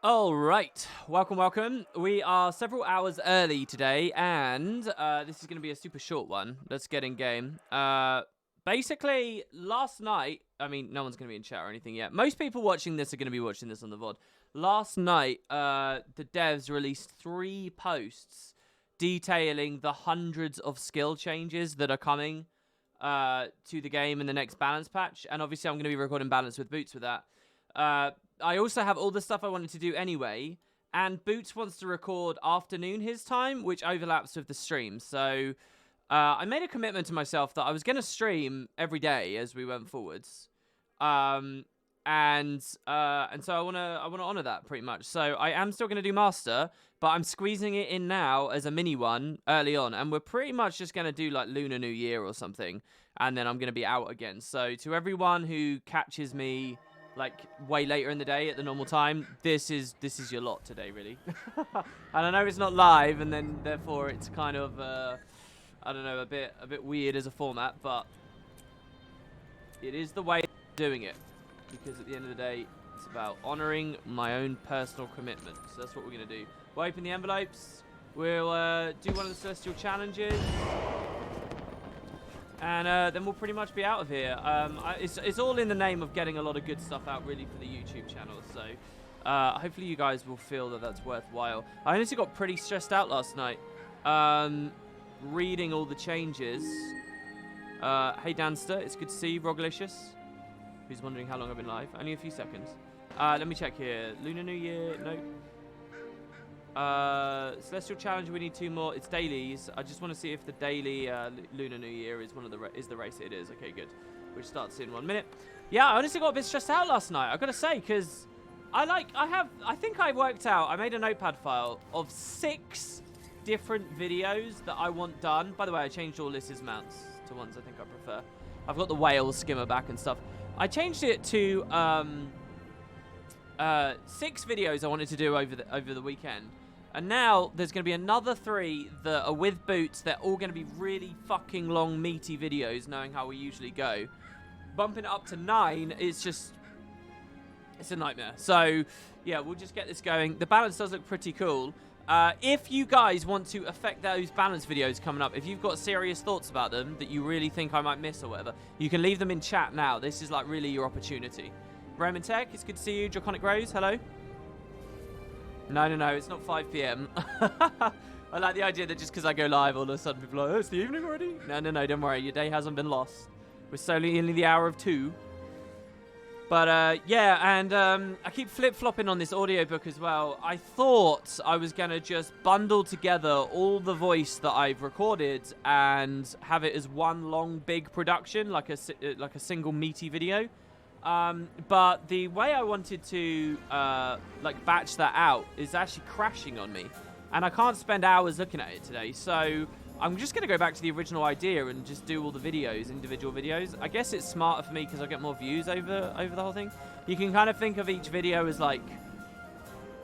All right, welcome. We are several hours early today, and this is going to be a super short one. Let's get in game. Basically, last night, I mean, no one's going to be in chat or anything yet. Most people watching this are going to be watching this on the VOD. Last night, the devs released 3 posts detailing the hundreds of skill changes that are coming to the game in the next balance patch. And obviously, I'm going to be recording balance with Boots with that. I also have all the stuff I wanted to do anyway, and Boots wants to record afternoon his time, which overlaps with the stream. So I made a commitment to myself that I was going to stream every day as we went forwards, and so I want to honor that pretty much. So I am still going to do Master, but I'm squeezing it in now as a mini one early on, and we're pretty much just going to do like Lunar New Year or something, and then I'm going to be out again. So to everyone who catches me like way later in the day at the normal time, this is your lot today, really. And I know it's not live, and then therefore it's kind of I don't know, a bit weird as a format, but it is the way of doing it, because at the end of the day it's about honoring my own personal commitment. So that's what we're gonna do. We'll open the envelopes, we'll do one of the celestial challenges, and then we'll pretty much be out of here. It's all in the name of getting a lot of good stuff out, really, for the YouTube channel. So hopefully you guys will feel that that's worthwhile. I honestly got pretty stressed out last night, reading all the changes. Hey, Danster, it's good to see you. Roglicious, who's wondering how long I've been live. Only a few seconds. Let me check here. Lunar New Year, no. Celestial Challenge, we need 2 more. It's dailies. I just want to see if the daily Lunar New Year is one of the the race. It is. Okay, good. Which starts in 1 minute. Yeah, I honestly got a bit stressed out last night, I gotta say, because I think I worked out, I made a notepad file of 6 different videos that I want done. By the way, I changed all Liss's mounts to ones I think I prefer. I've got the whale skimmer back and stuff. I changed it to 6 videos I wanted to do over the weekend. And now there's going to be another 3 that are with Boots. They're all going to be really fucking long, meaty videos, knowing how we usually go. Bumping it up to 9, it's a nightmare. So, yeah, we'll just get this going. The balance does look pretty cool. If you guys want to affect those balance videos coming up, if you've got serious thoughts about them that you really think I might miss or whatever, you can leave them in chat now. This is, like, really your opportunity. Roman Tech, it's good to see you. Draconic Rose, hello. No, it's not 5 p.m. I like the idea that just because I go live, all of a sudden people are like, oh, it's the evening already? No, don't worry. Your day hasn't been lost. We're solely in the hour of 2. But, yeah, and I keep flip-flopping on this audiobook as well. I thought I was going to just bundle together all the voice that I've recorded and have it as one long, big production, like a single meaty video. But the way I wanted to like batch that out is actually crashing on me, and I can't spend hours looking at it today. So I'm just gonna go back to the original idea and just do all the videos, individual videos. I guess it's smarter for me because I get more views over the whole thing. You can kind of think of each video as like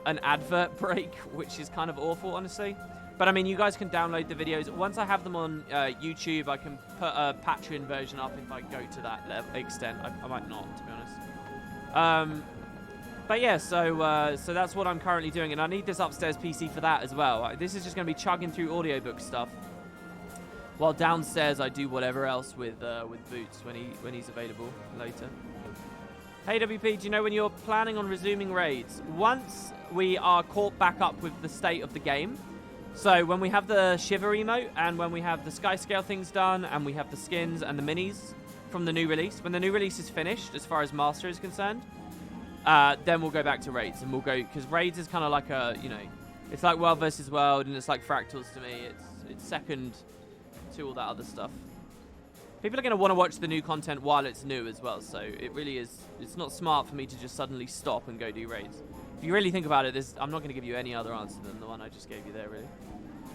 an advert break, which is kind of awful, honestly. But I mean, you guys can download the videos. Once I have them on YouTube, I can put a Patreon version up if I go to that extent. I might not, to be honest. But yeah, so that's what I'm currently doing, and I need this upstairs PC for that as well. This is just going to be chugging through audiobook stuff, while downstairs I do whatever else with Boots when he's available later. Hey WP, do you know when you're planning on resuming raids? Once we are caught back up with the state of the game. So when we have the Shiver emote, and when we have the Sky Scale things done, and we have the skins and the minis from the new release, when the new release is finished, as far as Master is concerned, then we'll go back to raids, and we'll go, because raids is kind of like a, you know, it's like World versus World, and it's like Fractals to me. It's second to all that other stuff. People are going to want to watch the new content while it's new as well, so it really is, it's not smart for me to just suddenly stop and go do raids. If you really think about it, I'm not going to give you any other answer than the one I just gave you there, really.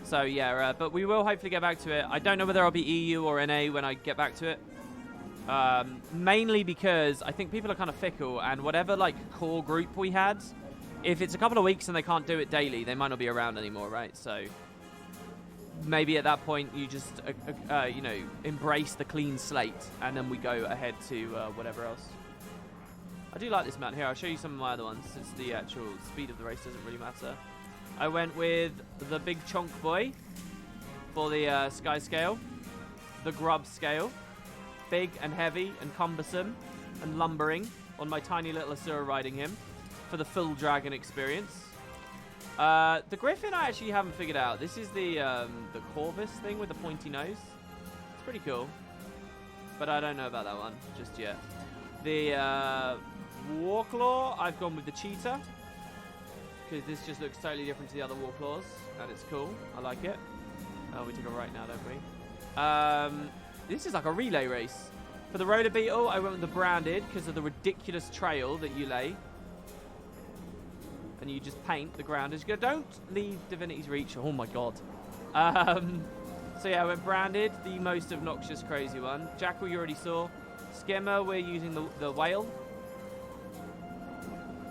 So, yeah, but we will hopefully get back to it. I don't know whether I'll be EU or NA when I get back to it. Mainly because I think people are kind of fickle, and whatever, like, core group we had, if it's a couple of weeks and they can't do it daily, they might not be around anymore, right? So, maybe at that point you just, you know, embrace the clean slate, and then we go ahead to whatever else. I do like this mount here. I'll show you some of my other ones since the actual speed of the race doesn't really matter. I went with the big chonk boy for the sky scale, the grub scale, big and heavy and cumbersome and lumbering on my tiny little Asura riding him for the full dragon experience. The griffin I actually haven't figured out. This is the Corvus thing with the pointy nose. It's pretty cool, but I don't know about that one just yet. The Warclaw, I've gone with the cheetah because this just looks totally different to the other Warclaws, and it's cool. I like it. Oh, we took a right now, don't we? This is like a relay race. For the roller beetle, I went with the branded because of the ridiculous trail that you lay. And you just paint the ground as you go. Don't leave Divinity's Reach. Oh my god. So yeah, I went branded, the most obnoxious, crazy one. Jackal you already saw. Skimmer, we're using the whale.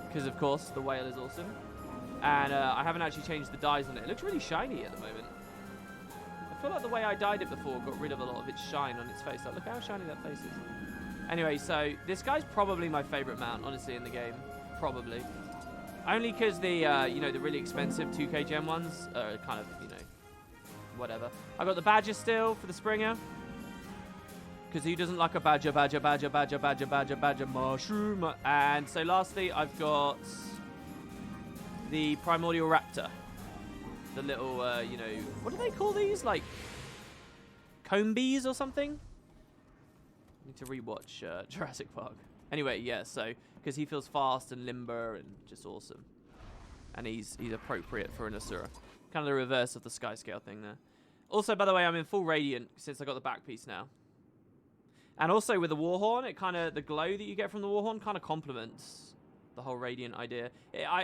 Because of course, the whale is awesome. And I haven't actually changed the dyes on it. It looks really shiny at the moment. I feel like the way I dyed it before got rid of a lot of its shine on its face. Like, look how shiny that face is. Anyway, so this guy's probably my favorite mount, honestly, in the game. Probably. Only because the, you know, the really expensive 2K gem ones are kind of, you know, whatever. I got the badger still for the Springer. Because who doesn't like a badger mushroom? And so lastly, I've got the Primordial Raptor. The little, you know, what do they call these? Like, combies or something? I need to rewatch Jurassic Park. Anyway, yeah, so, because he feels fast and limber and just awesome. And he's appropriate for an Asura. Kind of the reverse of the Sky Scale thing there. Also, by the way, I'm in full Radiant since I got the back piece now. And also with the Warhorn, it kind of, the glow that you get from the Warhorn kind of complements the whole Radiant idea.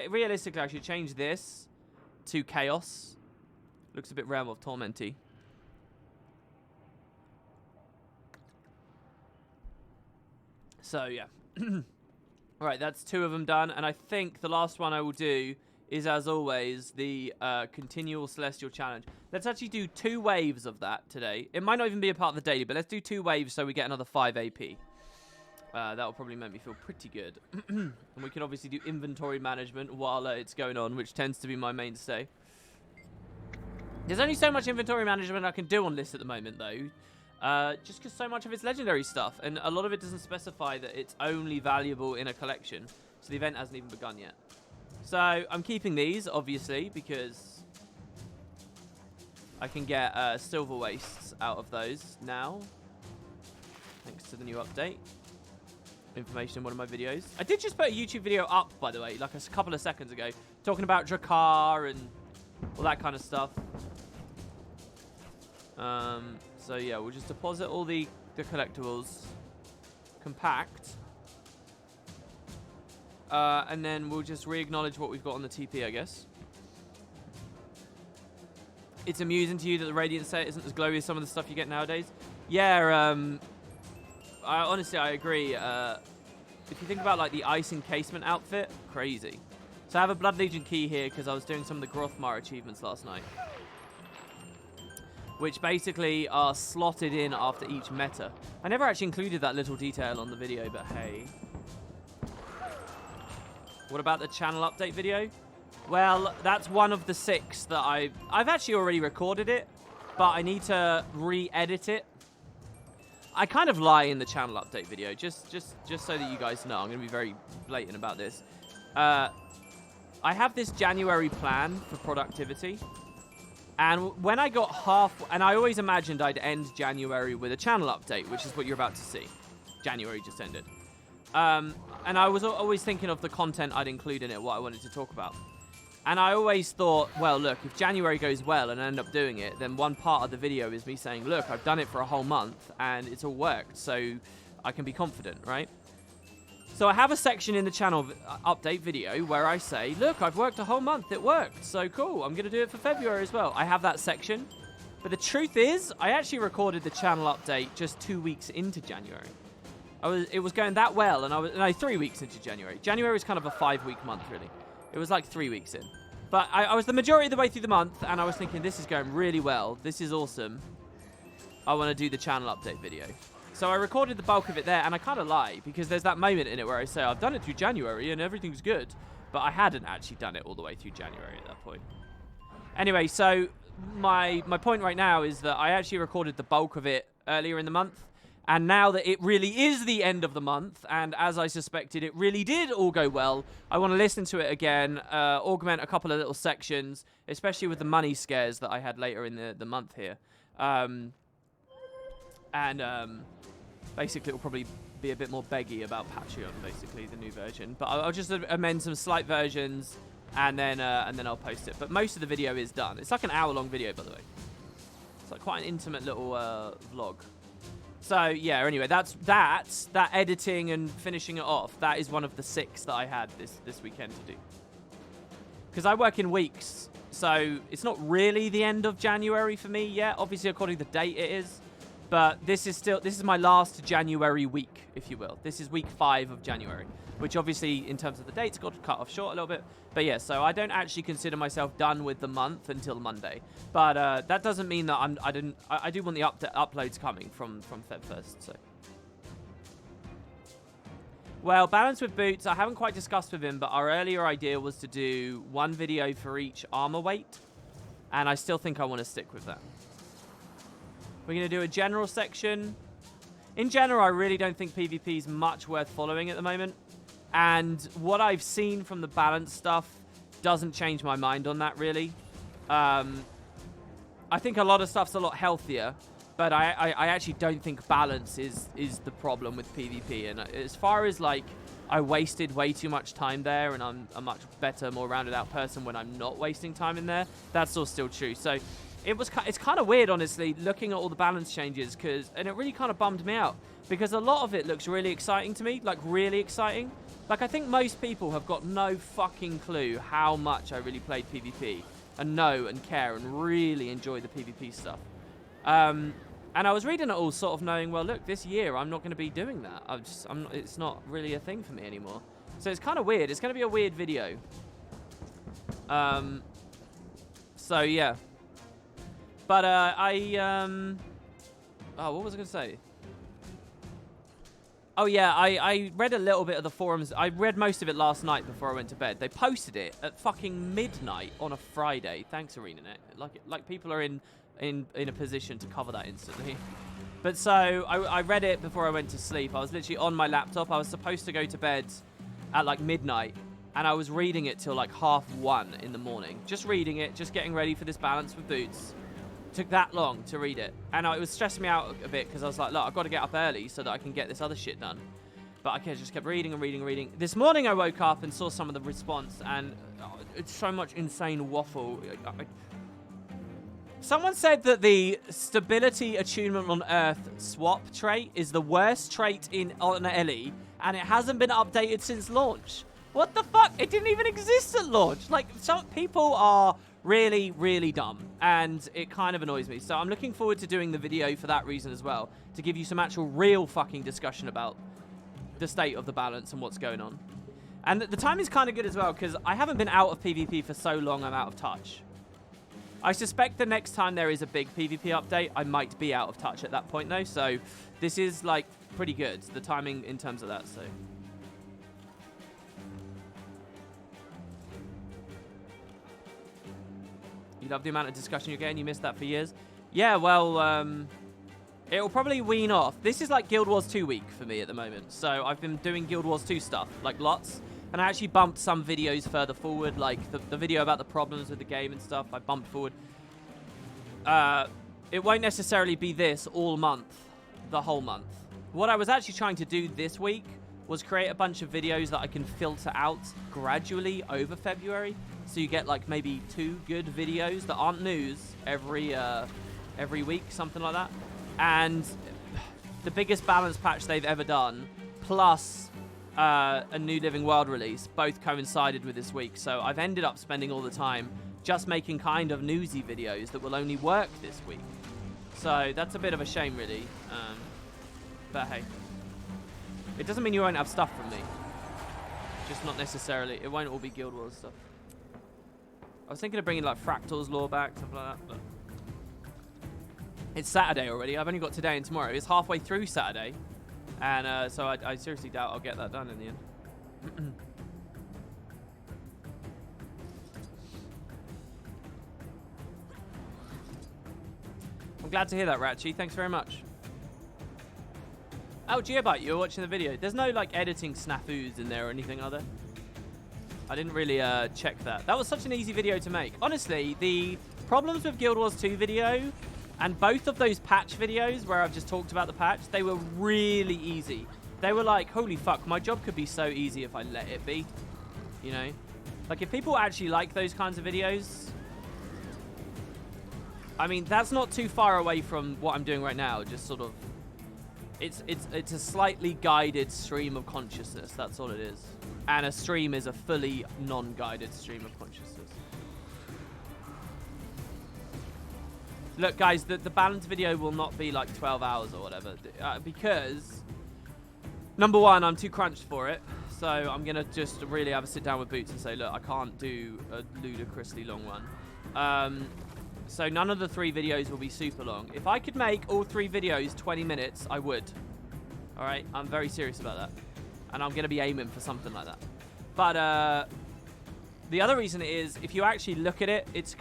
Realistically, I should change this to Chaos. Looks a bit Realm of Tormenty. So, yeah. Alright, that's 2 of them done. And I think the last one I will do is, as always, the Continual Celestial Challenge. Let's actually do 2 waves of that today. It might not even be a part of the daily, but let's do 2 waves so we get another 5 AP. That will probably make me feel pretty good. And we can obviously do inventory management while it's going on, which tends to be my mainstay. There's only so much inventory management I can do on this at the moment, though. Just because so much of it's legendary stuff, and a lot of it doesn't specify that it's only valuable in a collection. So the event hasn't even begun yet. So I'm keeping these, obviously, because I can get silver wastes out of those now. Thanks to the new update. Information in one of my videos. I did just put a YouTube video up, by the way, like a couple of seconds ago, talking about Drakkar and all that kind of stuff. So yeah, we'll just deposit all the collectibles, compact, and then we'll just re-acknowledge what we've got on the TP, I guess. It's amusing to you that the Radiant set isn't as glowy as some of the stuff you get nowadays. Yeah, honestly, I agree. If you think about like the ice encasement outfit, crazy. So I have a Blood Legion key here because I was doing some of the Grothmar achievements last night, which basically are slotted in after each meta. I never actually included that little detail on the video, but hey. What about the channel update video? Well, that's one of the 6 that I've actually already recorded it, but I need to re-edit it. I kind of lie in the channel update video, just so that you guys know. I'm going to be very blatant about this. I have this January plan for productivity. And when I got and I always imagined I'd end January with a channel update, which is what you're about to see. January just ended. And I was always thinking of the content I'd include in it, what I wanted to talk about. And I always thought, well, look, if January goes well and I end up doing it, then one part of the video is me saying, look, I've done it for a whole month and it's all worked, so I can be confident, right? So I have a section in the channel update video where I say, look, I've worked a whole month, it worked, so cool, I'm going to do it for February as well. I have that section, but the truth is, I actually recorded the channel update just 2 weeks into January. It was going that well, and 3 weeks into January. January was kind of a 5-week month, really. It was like 3 weeks in. But I was the majority of the way through the month, and I was thinking, this is going really well. This is awesome. I want to do the channel update video. So I recorded the bulk of it there, and I kind of lie, because there's that moment in it where I say, I've done it through January, and everything's good. But I hadn't actually done it all the way through January at that point. Anyway, so my point right now is that I actually recorded the bulk of it earlier in the month. And now that it really is the end of the month, and as I suspected, it really did all go well, I want to listen to it again, augment a couple of little sections, especially with the money scares that I had later in the month here. Basically, it'll probably be a bit more beggy about Patreon, basically, the new version. But I'll just amend some slight versions, and then I'll post it. But most of the video is done. It's like an hour-long video, by the way. It's like quite an intimate little vlog. So, yeah, anyway, that's that editing and finishing it off. That is one of the 6 that I had this weekend to do. Because I work in weeks, so it's not really the end of January for me yet. Obviously, according to the date, it is. But this is my last January week, if you will. This is week 5 of January, which obviously, in terms of the dates, got cut off short a little bit. But yeah, so I don't actually consider myself done with the month until Monday. But that doesn't mean that I do want the uploads coming from Feb 1st. So. Well, balance with boots, I haven't quite discussed with him, but our earlier idea was to do 1 video for each armor weight. And I still think I want to stick with that. We're going to do a general section. In general, I really don't think PvP is much worth following at the moment. And what I've seen from the balance stuff doesn't change my mind on that, really. I think a lot of stuff's a lot healthier. But I actually don't think balance is the problem with PvP. And as far as, like, I wasted way too much time there, and I'm a much better, more rounded out person when I'm not wasting time in there, that's all still true. So it's kind of weird, honestly, looking at all the balance changes, and it really kind of bummed me out, because a lot of it looks really exciting to me, like really exciting. Like, I think most people have got no fucking clue how much I really played PvP and know and care and really enjoy the PvP stuff. And I was reading it all sort of knowing, well, look, this year I'm not going to be doing that. It's not really a thing for me anymore. So it's kind of weird. It's going to be a weird video. So, yeah. But oh, what was I going to say? Oh, yeah, I read a little bit of the forums. I read most of it last night before I went to bed. They posted it at fucking midnight on a Friday. Thanks, ArenaNet. Like people are in a position to cover that instantly. But so, I read it before I went to sleep. I was literally on my laptop. I was supposed to go to bed at, like, midnight. And I was reading it till, like, 1:30 in the morning. Just reading it, just getting ready for this balance with boots. Took that long to read it, and it was stressing me out a bit, because I was like, look, I've got to get up early so that I can get this other shit done. But I just kept reading and reading and reading. This morning I woke up and saw some of the response, and it's so much insane waffle. Someone said that the stability attunement on Earth swap trait is the worst trait on Ellie, and it hasn't been updated since launch. What the fuck? It didn't even exist at launch. Like, some people are really, really dumb, and it kind of annoys me. So I'm looking forward to doing the video for that reason as well, to give you some actual real fucking discussion about the state of the balance and what's going on. And the time is kind of good as well, because I haven't been out of PvP for so long, I'm out of touch. I suspect the next time there is a big PvP update, I might be out of touch at that point, though. So this is, like, pretty good, the timing in terms of that, so... You love the amount of discussion you're getting. You missed that for years. Yeah, well, it'll probably wean off. This is like Guild Wars 2 week for me at the moment. So I've been doing Guild Wars 2 stuff, like lots. And I actually bumped some videos further forward, like the video about the problems with the game and stuff. I bumped forward. It won't necessarily be this all month, the whole month. What I was actually trying to do this week was create a bunch of videos that I can filter out gradually over February. So you get, like, maybe 2 good videos that aren't news every week, something like that. And the biggest balance patch they've ever done, plus a new Living World release, both coincided with this week. So I've ended up spending all the time just making kind of newsy videos that will only work this week. So that's a bit of a shame, really. But hey, it doesn't mean you won't have stuff from me. Just not necessarily. It won't all be Guild Wars stuff. I was thinking of bringing, like, Fractal's lore back, something like that, but... It's Saturday already. I've only got today and tomorrow. It's halfway through Saturday. And so I seriously doubt I'll get that done in the end. I'm glad to hear that, Ratchy. Thanks very much. Oh, Geobite, you were watching the video. There's no, like, editing snafus in there or anything, are there? I didn't really check that. That was such an easy video to make. Honestly, the problems with Guild Wars 2 video and both of those patch videos where I've just talked about the patch, they were really easy. They were like, holy fuck, my job could be so easy if I let it be. You know? Like, if people actually like those kinds of videos... I mean, that's not too far away from what I'm doing right now. Just sort of... It's a slightly guided stream of consciousness. That's all it is. And a stream is a fully non-guided stream of consciousness. Look, guys, the balance video will not be like 12 hours or whatever. Because, number one, I'm too crunched for it. So I'm going to just really have a sit down with Boots and say, look, I can't do a ludicrously long one. So none of the 3 videos will be super long. If I could make all 3 videos 20 minutes, I would. All right? I'm very serious about that. And I'm going to be aiming for something like that. But the other reason is, if you actually look at it, it's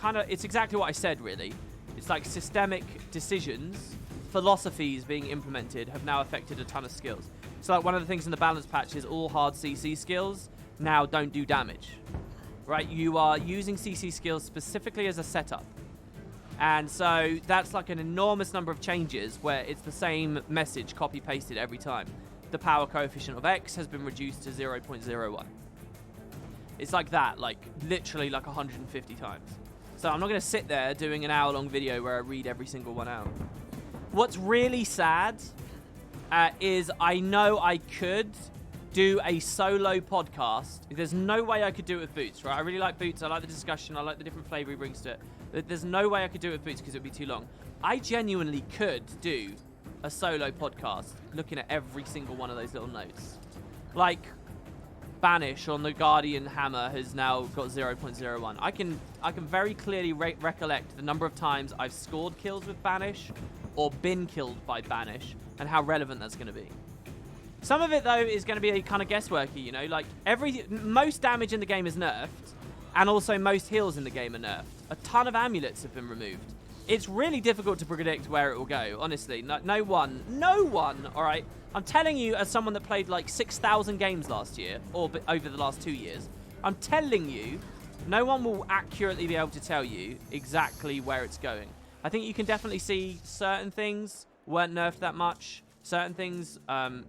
exactly what I said, really. It's like systemic decisions, philosophies being implemented have now affected a ton of skills. So like one of the things in the balance patch is all hard CC skills now don't do damage. Right? You are using CC skills specifically as a setup. And so that's like an enormous number of changes where it's the same message copy-pasted every time. The power coefficient of X has been reduced to 0.01. It's like that, like literally like 150 times. So I'm not going to sit there doing an hour-long video where I read every single one out. What's really sad is I know I could do a solo podcast. There's no way I could do it with Boots, right? I really like Boots. I like the discussion. I like the different flavor he brings to it. There's no way I could do it with Boots because it would be too long. I genuinely could do a solo podcast looking at every single one of those little notes. Like, Banish on the Guardian Hammer has now got 0.01. I can very clearly recollect the number of times I've scored kills with Banish or been killed by Banish and how relevant that's going to be. Some of it, though, is going to be a kind of guessworky, you know? Like, most damage in the game is nerfed, and also most heals in the game are nerfed. A ton of amulets have been removed. It's really difficult to predict where it will go, honestly. No one, all right? I'm telling you, as someone that played like 6,000 games last year, or over the last 2 years, I'm telling you, no one will accurately be able to tell you exactly where it's going. I think you can definitely see certain things weren't nerfed that much. Certain things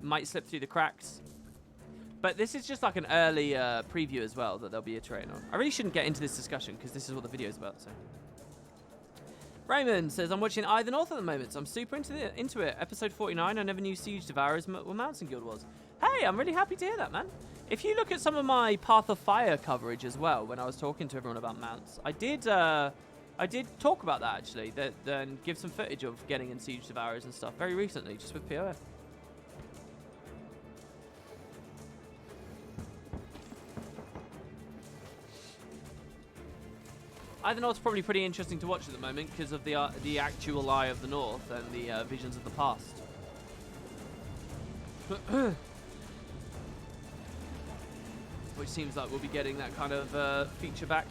might slip through the cracks. But this is just like an early preview as well that they'll be iterating on. I really shouldn't get into this discussion because this is what the video is about. So. Raymond says, I'm watching Eye of the North at the moment, so I'm super into it. Episode 49, I never knew Siege Devourers were mounts in Guild Wars. Hey, I'm really happy to hear that, man. If you look at some of my Path of Fire coverage as well, when I was talking to everyone about mounts, I did talk about that, actually, and give some footage of getting in Siege Devourers and stuff very recently, just with POF. Eye of the North's probably pretty interesting to watch at the moment because of the actual Eye of the North and the visions of the past. Which seems like we'll be getting that kind of feature back.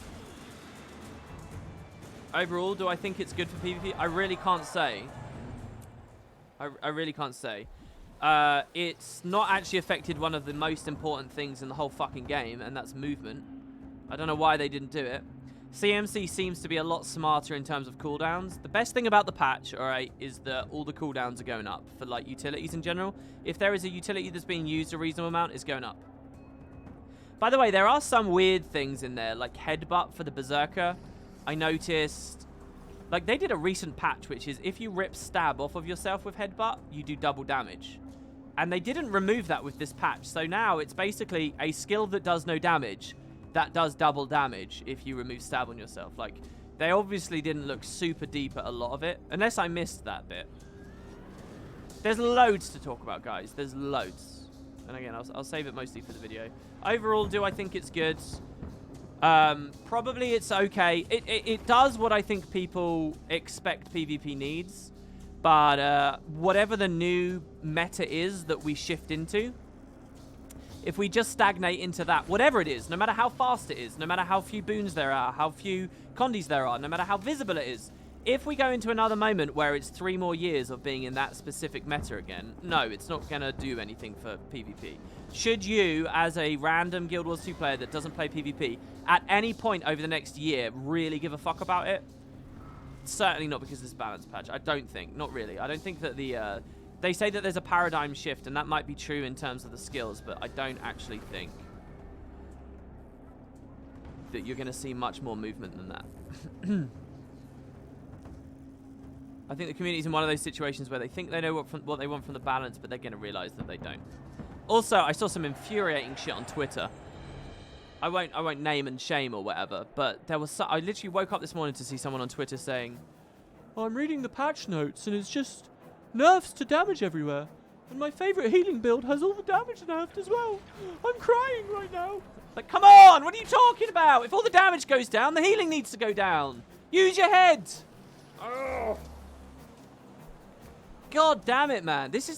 Overall, do I think it's good for PvP? I really can't say. I really can't say. It's not actually affected one of the most important things in the whole fucking game, and that's movement. I don't know why they didn't do it. CMC seems to be a lot smarter in terms of cooldowns. The best thing about the patch, alright, is that all the cooldowns are going up for like utilities in general. If there is a utility that's being used a reasonable amount, it's going up. By the way, there are some weird things in there, like Headbutt for the Berserker. I noticed, like they did a recent patch, which is if you rip Stab off of yourself with Headbutt, you do double damage. And they didn't remove that with this patch. So now it's basically a skill that does no damage that does double damage if you remove Stab on yourself. Like, they obviously didn't look super deep at a lot of it, unless I missed that bit. There's loads to talk about, guys. There's loads. And again, I'll save it mostly for the video. Overall, do I think it's good? Probably it's okay. It does what I think people expect PvP needs. But whatever the new meta is that we shift into, if we just stagnate into that, whatever it is, no matter how fast it is, no matter how few boons there are, how few condis there are, no matter how visible it is, if we go into another moment where it's 3 more years of being in that specific meta again, no, it's not going to do anything for PvP. Should you, as a random Guild Wars 2 player that doesn't play PvP, at any point over the next year really give a fuck about it? Certainly not because of this balance patch. I don't think. Not really. I don't think that the... they say that there's a paradigm shift, and that might be true in terms of the skills, but I don't actually think that you're going to see much more movement than that. I think the community's in one of those situations where they think they know what they want from the balance, but they're going to realize that they don't. Also, I saw some infuriating shit on Twitter. I won't name and shame or whatever, but there was I literally woke up this morning to see someone on Twitter saying, "Oh, I'm reading the patch notes and it's just nerfs to damage everywhere. And my favorite healing build has all the damage nerfed as well. I'm crying right now." Like, come on, what are you talking about? If all the damage goes down, the healing needs to go down. Use your head. Oh. God damn it, man. This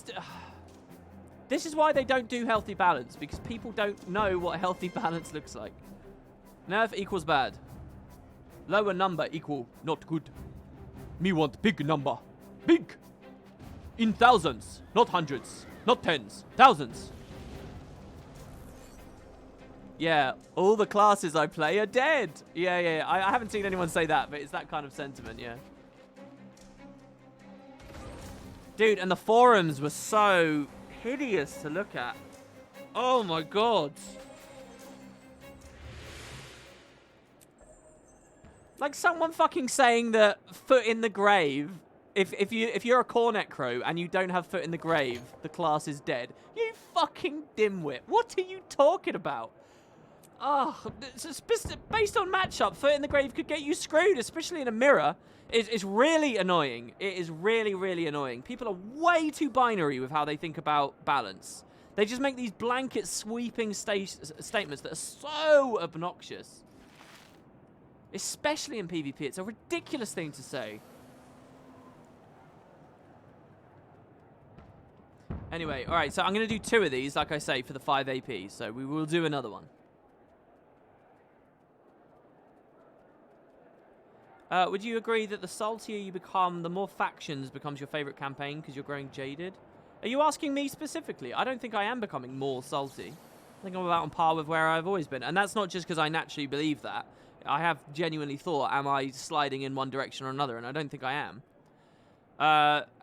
is why they don't do healthy balance, because people don't know what healthy balance looks like. Nerf equals bad. Lower number equal not good. Me want big number. Big. In thousands, not hundreds, not tens, thousands. Yeah, all the classes I play are dead. Yeah. I haven't seen anyone say that, but it's that kind of sentiment, yeah. Dude, and the forums were so hideous to look at. Oh my god. Like someone fucking saying that foot in the grave, if you're a core necro and you don't have foot in the grave, the class is dead. You fucking dimwit. What are you talking about? Oh, based on matchup, foot in the grave could get you screwed, especially in a mirror. It's really annoying. It is really, really annoying. People are way too binary with how they think about balance. They just make these blanket sweeping statements that are so obnoxious. Especially in PvP. It's a ridiculous thing to say. Anyway, alright, so I'm going to do 2 of these, like I say, for the 5 AP. So we will do another one. Would you agree that the saltier you become, the more factions becomes your favorite campaign because you're growing jaded? Are you asking me specifically? I don't think I am becoming more salty. I think I'm about on par with where I've always been. And that's not just because I naturally believe that. I have genuinely thought, am I sliding in one direction or another? And I don't think I am.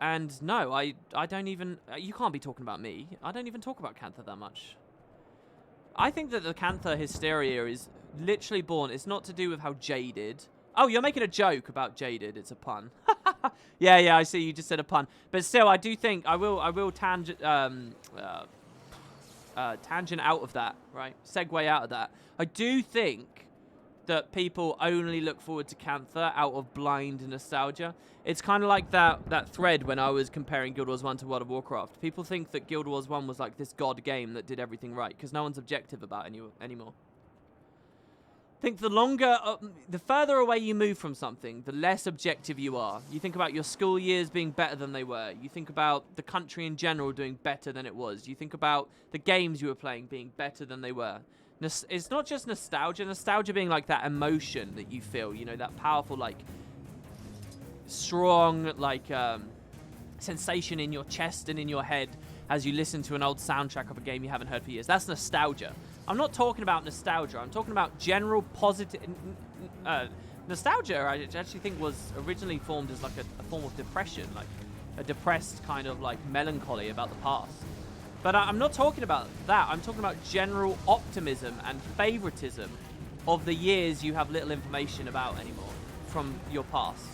And no, I don't even... you can't be talking about me. I don't even talk about Cantha that much. I think that the Cantha hysteria is literally born... It's not to do with how jaded... Oh, you're making a joke about jaded. It's a pun. yeah, I see. You just said a pun. But still, I do think I will tangent out of that, right? Segue out of that. I do think that people only look forward to Cantha out of blind nostalgia. It's kind of like that thread when I was comparing Guild Wars 1 to World of Warcraft. People think that Guild Wars 1 was like this god game that did everything right, because no one's objective about it anymore. I think the further away you move from something, the less objective you are. You think about your school years being better than they were. You think about the country in general doing better than it was. You think about the games you were playing being better than they were. It's not just nostalgia. Nostalgia being like that emotion that you feel, you know, that powerful, like, strong, like, sensation in your chest and in your head as you listen to an old soundtrack of a game you haven't heard for years. That's nostalgia. I'm not talking about nostalgia. I'm talking about general positive... nostalgia, I actually think, was originally formed as like a form of depression, like a depressed kind of like melancholy about the past. But I'm not talking about that. I'm talking about general optimism and favoritism of the years you have little information about anymore from your past.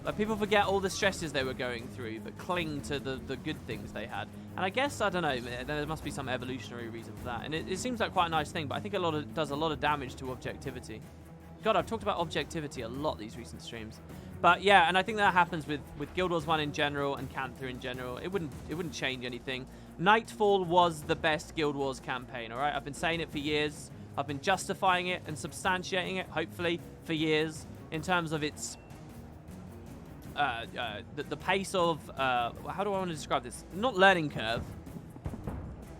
Like, people forget all the stresses they were going through, but cling to the good things they had. And I guess, I don't know, there must be some evolutionary reason for that. And it seems like quite a nice thing, but I think it does a lot of damage to objectivity. God, I've talked about objectivity a lot these recent streams. But yeah, and I think that happens with Guild Wars 1 in general and Cantha in general. It wouldn't change anything. Nightfall was the best Guild Wars campaign, alright? I've been saying it for years. I've been justifying it and substantiating it, hopefully, for years, in terms of its the pace of how do I want to describe this? Not learning curve,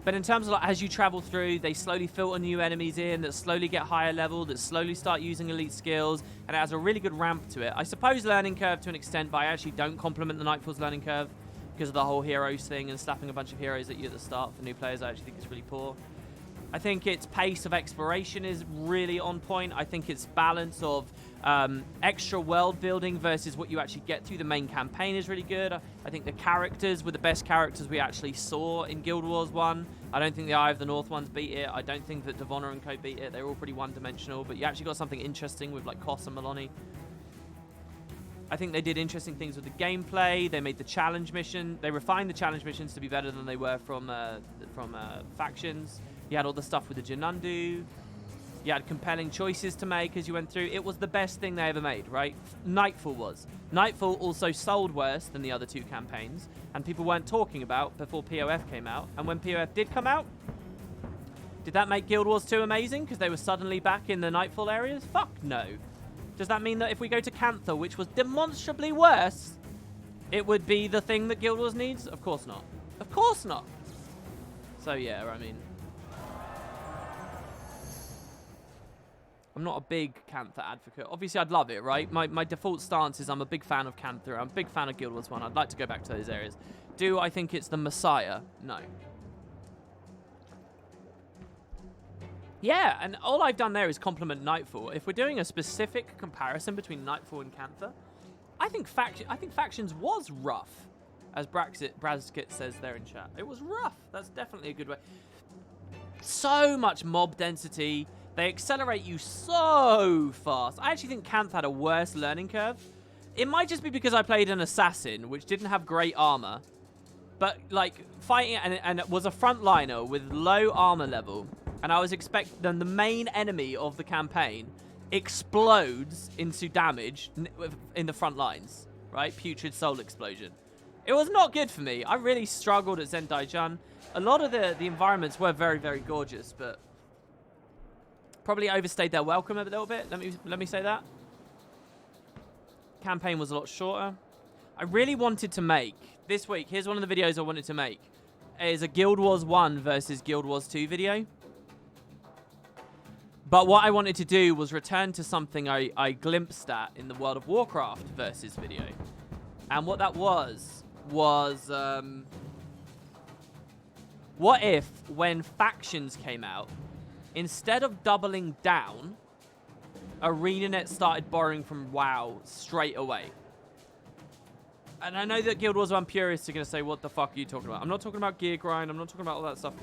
but in terms of like as you travel through, they slowly filter new enemies in that slowly get higher level, that slowly start using elite skills, and it has a really good ramp to it. I suppose learning curve to an extent, but I actually don't compliment the Nightfall's learning curve because of the whole heroes thing and slapping a bunch of heroes at you at the start for new players. I actually think it's really poor. I think its pace of exploration is really on point. I think its balance of extra world building versus what you actually get through the main campaign is really good. I think the characters were the best characters we actually saw in Guild Wars 1. I don't think the Eye of the North ones beat it. I don't think that Devonna and Co beat it. They're all pretty one-dimensional, but you actually got something interesting with like Koss and Maloney. I think they did interesting things with the gameplay. They made the challenge mission. They refined the challenge missions to be better than they were from factions. You had all the stuff with the Janundu. You had compelling choices to make as you went through. It was the best thing they ever made, right? Nightfall was. Nightfall also sold worse than the other two campaigns, and people weren't talking about before POF came out. And when POF did come out, did that make Guild Wars 2 amazing because they were suddenly back in the Nightfall areas? Fuck no. Does that mean that if we go to Cantha, which was demonstrably worse, it would be the thing that Guild Wars needs? Of course not. Of course not. So yeah, I mean, I'm not a big Cantha advocate. Obviously, I'd love it, right? My default stance is I'm a big fan of Cantha. I'm a big fan of Guild Wars 1. I'd like to go back to those areas. Do I think it's the Messiah? No. Yeah, and all I've done there is compliment Nightfall. If we're doing a specific comparison between Nightfall and Cantha, I think Factions was rough, as Brazkit says there in chat. It was rough. That's definitely a good way. So much mob density. They accelerate you so fast. I actually think Cantha had a worse learning curve. It might just be because I played an assassin, which didn't have great armor, but like fighting and it was a frontliner with low armor level. And I was expecting the main enemy of the campaign explodes into damage in the front lines, right? Putrid Soul Explosion. It was not good for me. I really struggled at Zendai-Jun. A lot of the environments were very, very gorgeous, but probably overstayed their welcome a little bit. Let me say that. Campaign was a lot shorter. I really wanted to make, this week, here's one of the videos I wanted to make, is a Guild Wars 1 versus Guild Wars 2 video. But what I wanted to do was return to something I glimpsed at in the World of Warcraft versus video. And what that was what if, when Factions came out, instead of doubling down, ArenaNet started borrowing from WoW straight away? And I know that Guild Wars 1 purists are going to say, what the fuck are you talking about? I'm not talking about gear grind. I'm not talking about all that stuff.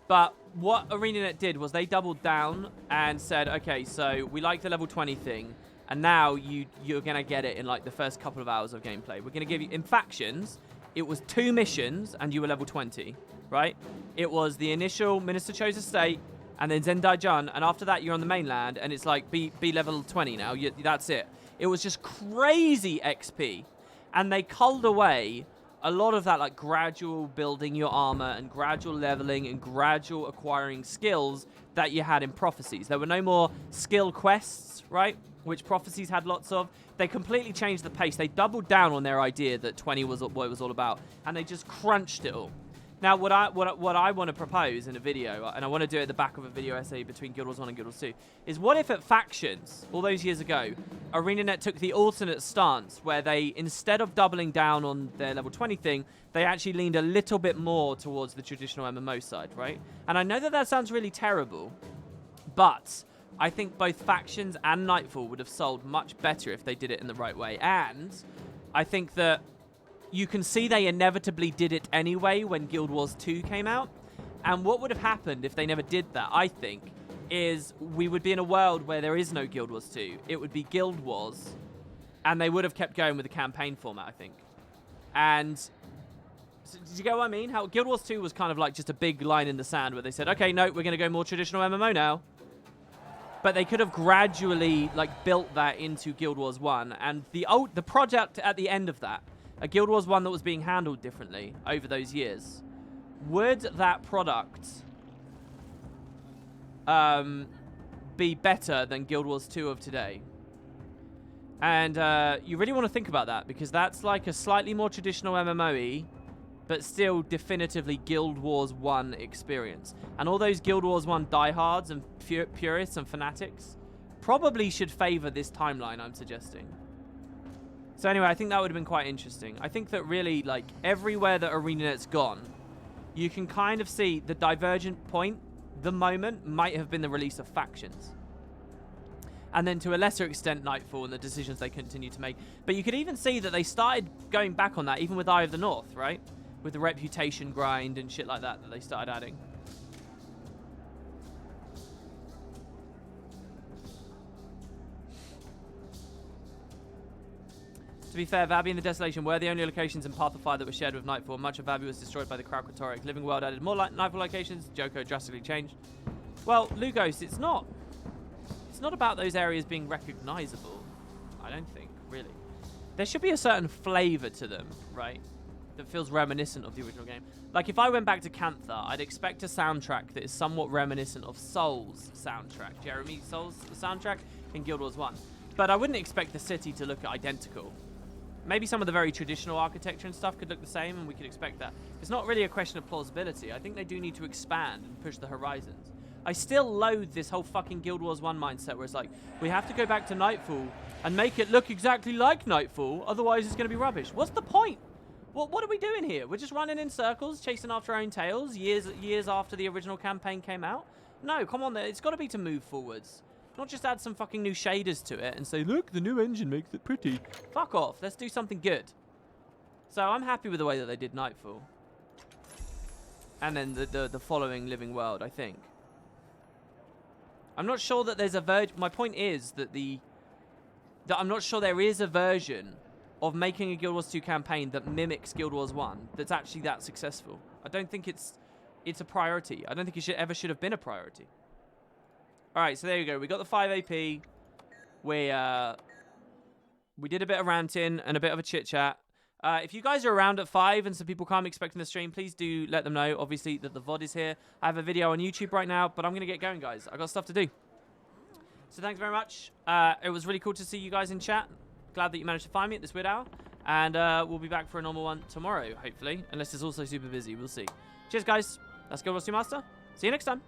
But what ArenaNet did was they doubled down and said, okay, so we like the level 20 thing, and now you're going to get it in like the first couple of hours of gameplay. We're going to give you, in Factions, it was 2 missions and you were level 20, right? It was the initial Minister Chose Estate and then Zendai-Jun, and after that you're on the mainland and it's like be level 20 now. That's it. It was just crazy XP. And they culled away a lot of that, like gradual building your armor and gradual leveling and gradual acquiring skills that you had in Prophecies. There were no more skill quests, right? Which Prophecies had lots of. They completely changed the pace. They doubled down on their idea that 20 was what it was all about, and they just crunched it all. Now, what I want to propose in a video, and I want to do it at the back of a video essay between Guild Wars 1 and Guild Wars 2, is what if at Factions, all those years ago, ArenaNet took the alternate stance where they, instead of doubling down on their level 20 thing, they actually leaned a little bit more towards the traditional MMO side, right? And I know that sounds really terrible, but I think both Factions and Nightfall would have sold much better if they did it in the right way. And I think that you can see they inevitably did it anyway when Guild Wars 2 came out. And what would have happened if they never did that, I think, is we would be in a world where there is no Guild Wars 2. It would be Guild Wars, and they would have kept going with the campaign format, I think. And so, did you get what I mean? How Guild Wars 2 was kind of like just a big line in the sand where they said, okay, no, we're going to go more traditional MMO now. But they could have gradually like built that into Guild Wars 1, and the project at the end of that, a Guild Wars 1 that was being handled differently over those years, would that product be better than Guild Wars 2 of today? And you really want to think about that, because that's like a slightly more traditional MMOE, but still definitively Guild Wars 1 experience. And all those Guild Wars 1 diehards and purists and fanatics probably should favor this timeline I'm suggesting. So anyway, I think that would have been quite interesting. I think that really, like, everywhere that ArenaNet's gone, you can kind of see the divergent point, the moment, might have been the release of factions. And then to a lesser extent, Nightfall and the decisions they continue to make. But you could even see that they started going back on that, even with Eye of the North, right? With the reputation grind and shit like that they started adding. To be fair, Vabbie and the Desolation were the only locations in Path of Fire that were shared with Nightfall. Much of Vabbie was destroyed by the Kraukatoric. Living World added more Nightfall locations. Joko drastically changed. Well, Lugos, it's not about those areas being recognizable. I don't think, really. There should be a certain flavor to them, right? That feels reminiscent of the original game. Like, if I went back to Cantha, I'd expect a soundtrack that is somewhat reminiscent of Soul's soundtrack. Jeremy Soul's soundtrack in Guild Wars 1. But I wouldn't expect the city to look identical. Maybe some of the very traditional architecture and stuff could look the same, and we could expect that. It's not really a question of plausibility. I think they do need to expand and push the horizons. I still loathe this whole fucking Guild Wars 1 mindset where it's like, we have to go back to Nightfall and make it look exactly like Nightfall, otherwise it's going to be rubbish. What's the point? What are we doing here? We're just running in circles, chasing after our own tails years after the original campaign came out? No, come on, it's got to be to move forwards. Not just add some fucking new shaders to it and say, look, the new engine makes it pretty. Fuck off. Let's do something good. So I'm happy with the way that they did Nightfall. And then the following Living World, I think. I'm not sure that there's a version. My point is that I'm not sure there is a version of making a Guild Wars 2 campaign that mimics Guild Wars 1 that's actually that successful. I don't think it's a priority. I don't think it ever should have been a priority. All right, so there you go. We got the 5 AP. We did a bit of ranting and a bit of a chit-chat. If you guys are around at 5 and some people come expecting the stream, please do let them know, obviously, that the VOD is here. I have a video on YouTube right now, but I'm going to get going, guys. I got stuff to do. So thanks very much. It was really cool to see you guys in chat. Glad that you managed to find me at this weird hour. And we'll be back for a normal one tomorrow, hopefully. Unless it's also super busy. We'll see. Cheers, guys. That's Guild Wars 2 Master. See you next time.